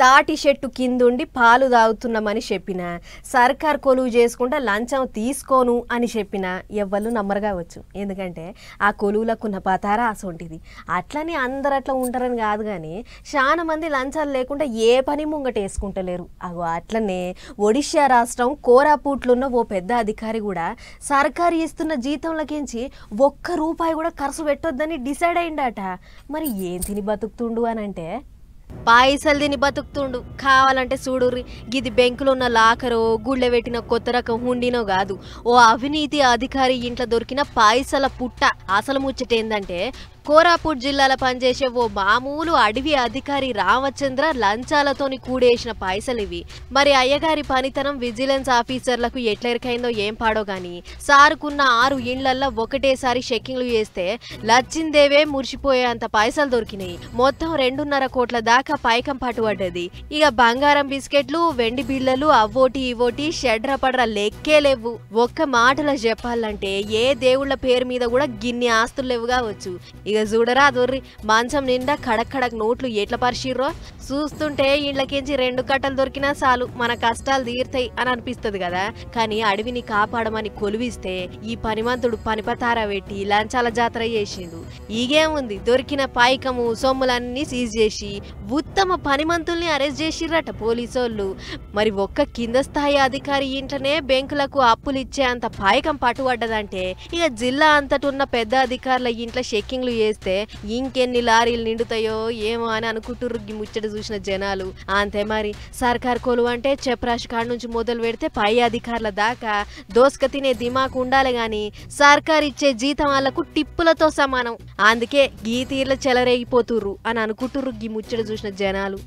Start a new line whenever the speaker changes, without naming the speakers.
తాటి చెట్టు కిందుండి పాలు తాగుతున్నామని చెప్పిన, సర్కార్ కొలువు చేసుకుంటా లంచం తీసుకోను అని చెప్పిన ఎవ్వరు నమ్మరు కావచ్చు. ఎందుకంటే ఆ కొలువులకున్న పతారా అసొంటిది. అట్లని అందరు అట్లా ఉంటారని కాదు, కానీ చాలా మంది లంచాలు లేకుండా ఏ పని ముంగట వేసుకుంటలేరు. అగో అట్లనే ఒడిశా రాష్ట్రం కోరాపుట్లున్న ఓ పెద్ద అధికారి కూడా సర్కారు ఇస్తున్న జీతంలకించి ₹1 కూడా ఖర్చు పెట్టొద్దని డిసైడ్ అయిందట. మరి ఏం తిని బతుకుతుండు అని అంటే పైసలు తిని బతుకుతుండు. కావాలంటే చూడుర్రి, గిది బెంకులో ఉన్న లాకరో గుళ్ళె పెట్టిన కొత్త రకం హుండినో కాదు, ఓ అవినీతి అధికారి ఇంట్లో దొరికిన పైసల పుట్ట. అసలు ముచ్చటేందంటే కోరాపుట్ జిల్లాలో పనిచేసే ఓ మామూలు అడవి అధికారి రామచంద్ర లంచాలతోని కూడేసిన పైసలు ఇవి. మరి అయ్యగారి పనితనం విజిలెన్స్ ఆఫీసర్లకు ఎట్లెరికైందో ఏం పాడో గాని సారుకున్న 6 ఇండ్లల్లో ఒకటేసారి చెక్కింగ్లు చేస్తే లచ్చిందేవే మురిసిపోయేంత పైసలు దొరికినాయి. మొత్తం 2.5 కోట్ల దాకా పైకం పట్టుబడ్డది. ఇక బంగారం బిస్కెట్లు, వెండి బిళ్ళలు, అవ్వోటి ఇవ్వోటి షడ్రపడ్ర లెక్కే లేవు. ఒక్క మాటలో చెప్పాలంటే ఏ దేవుళ్ళ పేరు మీద కూడా గిన్ని ఆస్తులు లేవు కావచ్చు. ఇక చూడరా దొర్రి, మంచం నిండా కడక్ కడక్ నోట్లు ఎట్ల పరిచిర్రో. చూస్తుంటే ఇండ్లకించి 2 కట్టలు దొరికినా చాలు మన కష్టాలు తీరుతాయి అని అనిపిస్తుంది కదా. కానీ అడవిని కాపాడమని కొలువిస్తే ఈ పనిమంతుడు పనిపతారా పెట్టి లంచాల జాతర చేసిండు. ఈగేముంది, దొరికిన పైకము సొమ్ములన్నీ సీజ్ చేసి ఉత్తమ పనిమంతుల్ని అరెస్ట్ చేసిర్రట పోలీసోళ్ళు. మరి ఒక్క కింద స్థాయి అధికారి ఇంట్లోనే బ్యాంకులకు అప్పులు ఇచ్చే అంత పైకం పట్టుబడ్డదంటే ఇక జిల్లా అంతటున్న పెద్ద అధికారుల ఇంట్లో చెక్కింగ్లు చేస్తే ఇంకెన్ని లారీలు నిండుతాయో ఏమో అని అనుకుంటుర్రు ముచ్చట చూసిన జనాలు. అంతే మరి, సర్కార్ కొలువు అంటే చెప్రాషి కాడ నుంచి మొదలు పెడితే పై అధికారుల దాకా దోసుక తినే దిమాకు ఉండాలి గాని సర్కార్ ఇచ్చే జీతం వాళ్ళకు టిప్పులతో సమానం. అందుకే గీ తీర్ల చెలరేగిపోతుర్రు అని అనుకుంటుర్రు ముచ్చట చూసిన జనాలు.